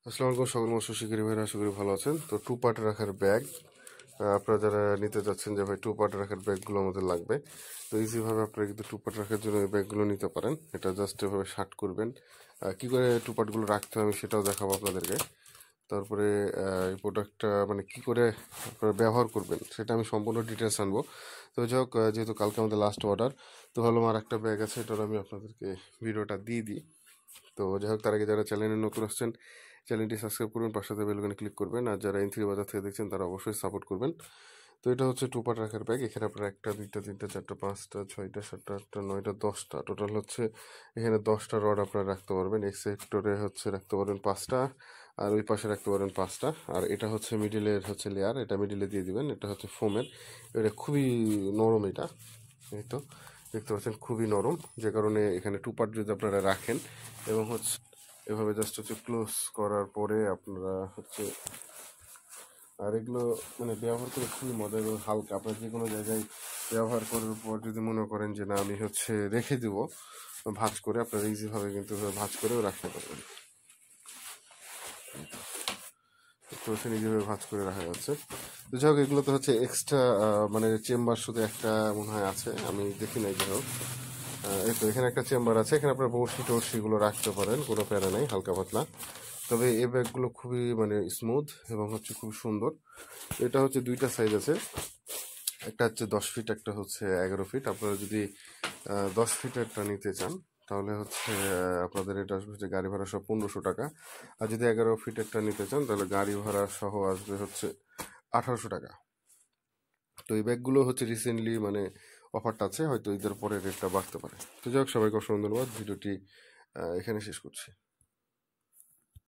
আসসালামু আলাইকুম সকল মৎস্য শিকারী ভাইরা, আশা করি ভালো আছেন। তো টু পার্ট রাখার ব্যাগ আপনারা যারা নিতে যাচ্ছেন যে ভাই টু পার্ট রাখার ব্যাগগুলো আমাদের লাগবে, তো ইজিভাবে আপনারা কিন্তু টু পার্ট রাখার জন্য এই ব্যাগগুলো নিতে পারেন। এটা জাস্ট এভাবে শার্ট করবেন। কী করে টু পার্টগুলো রাখতে হয় আমি সেটাও দেখাবো আপনাদেরকে। তারপরে এই প্রোডাক্টটা মানে কী করে আপনারা ব্যবহার করবেন সেটা আমি সম্পূর্ণ ডিটেলস আনবো। তো যাই হোক, যেহেতু কালকে আমাদের লাস্ট অর্ডার, তো ভাবলাম আর একটা ব্যাগ আছে, এটার আমি আপনাদেরকে ভিডিওটা দিয়ে দিই। তো যাই হোক, তার আগে যারা চ্যানেলে নতুন আসছেন চ্যানেলটি সাবস্ক্রাইব করবেন, পাশে বেল আইকনে ক্লিক করবেন। আর যারা এনথ্রি বাজার থেকে দেখছেন তারা অবশ্যই সাপোর্ট করবেন। তো এটা হচ্ছে টু পার্ট রাখার ব্যাগ। এখানে আপনারা একটা, দুইটা, তিনটা, চারটা, পাঁচটা, ছয়টা, সাতটা, আটটা, নয়টা, 10টা, টোটাল হচ্ছে এখানে 10টা রড আপনারা রাখতে পারবেন। এক সেক্টরে হচ্ছে রাখতে পারবেন 5টা, আর ওই পাশে রাখতে পারবেন 5টা। আর এটা হচ্ছে মিডিলের হচ্ছে লেয়ার, এটা মিডিলে দিয়ে দিবেন। এটা হচ্ছে ফোমের, এটা খুবই নরম। এটা এই তো দেখতে পাচ্ছেন খুবই নরম, যে কারণে এখানে টু পার্ট যদি আপনারা রাখেন এবং হচ্ছে এভাবে জাস্ট হচ্ছে ক্লোজ করার পরে আপনারা হচ্ছে, আর এগুলো মানে ব্যবহার করে খুবই মজা এবং হালকা। আপনার যে কোনো জায়গায় ব্যবহার করার পর যদি মনে করেন যে না আমি হচ্ছে রেখে দিব ভাঁজ করে, আপনারা ইজিভাবে কিন্তু ভাঁজ করেও রাখতে পারবেন। তো হচ্ছে নিজেভাবে ভাঁজ করে রাখা যাচ্ছে। তো যাই হোক, এগুলো তো হচ্ছে এক্সট্রা মানে চেম্বার শুধু একটা মনে হয় আছে, আমি দেখি নাই। যাই হোক, এই তো এখানে একটা চেম্বার আছে, এখানে আপনার বড়শি টর্সিগুলো রাখতে পারেন, কোনো প্যারা নেই, হালকা পাতলা। তবে এই ব্যাগগুলো খুবই মানে স্মুথ এবং হচ্ছে খুব সুন্দর। এটা হচ্ছে দুইটা সাইজ আছে, একটা হচ্ছে 10 ফিট, একটা হচ্ছে 11 ফিট। আপনারা যদি 10 ফিটেরটা নিতে চান তাহলে হচ্ছে আপনাদের এটা আসবে হচ্ছে গাড়ি ভাড়া সহ 1500 টাকা। আর যদি 11 ফিটেরটা নিতে চান তাহলে গাড়ি ভাড়া সহ আসবে হচ্ছে 1800 টাকা। তো এই ব্যাগগুলো হচ্ছে রিসেন্টলি মানে অফারটা আছে, হয়তো ঈদের পরে রেটটা বাড়তে পারে। তো যাই হোক, সবাইকে অসংখ্য ধন্যবাদ। ভিডিওটি এখানে শেষ করছি।